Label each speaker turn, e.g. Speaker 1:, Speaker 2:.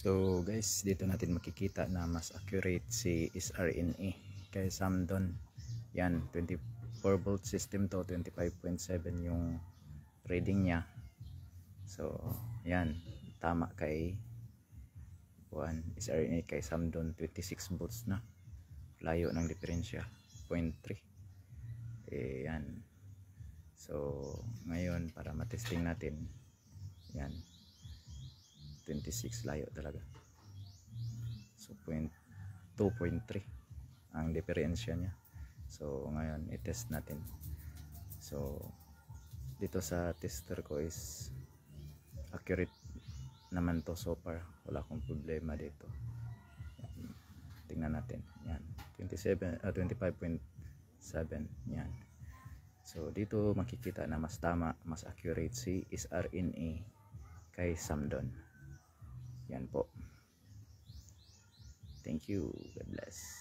Speaker 1: So guys, dito natin makikita na mas accurate si SRNA kay Samdon. Yan, 24 volt system to, 25.7 yung reading niya. So yan, tama kay SRNA kay Samdon, 26 volts na. Layo ng diferensya, 0.3. Yan. So ngayon para matesting natin, yan, 26, layo talaga. So 2.3 ang diferensya niya. So ngayon i-test natin. So dito sa tester ko is accurate naman to so far, wala akong problema dito. Yan. Tingnan natin. Yan, 25.7. Yan. So dito makikita na mas tama, mas accurate si SRNA kay Samdon. Yan po. Thank you. God bless.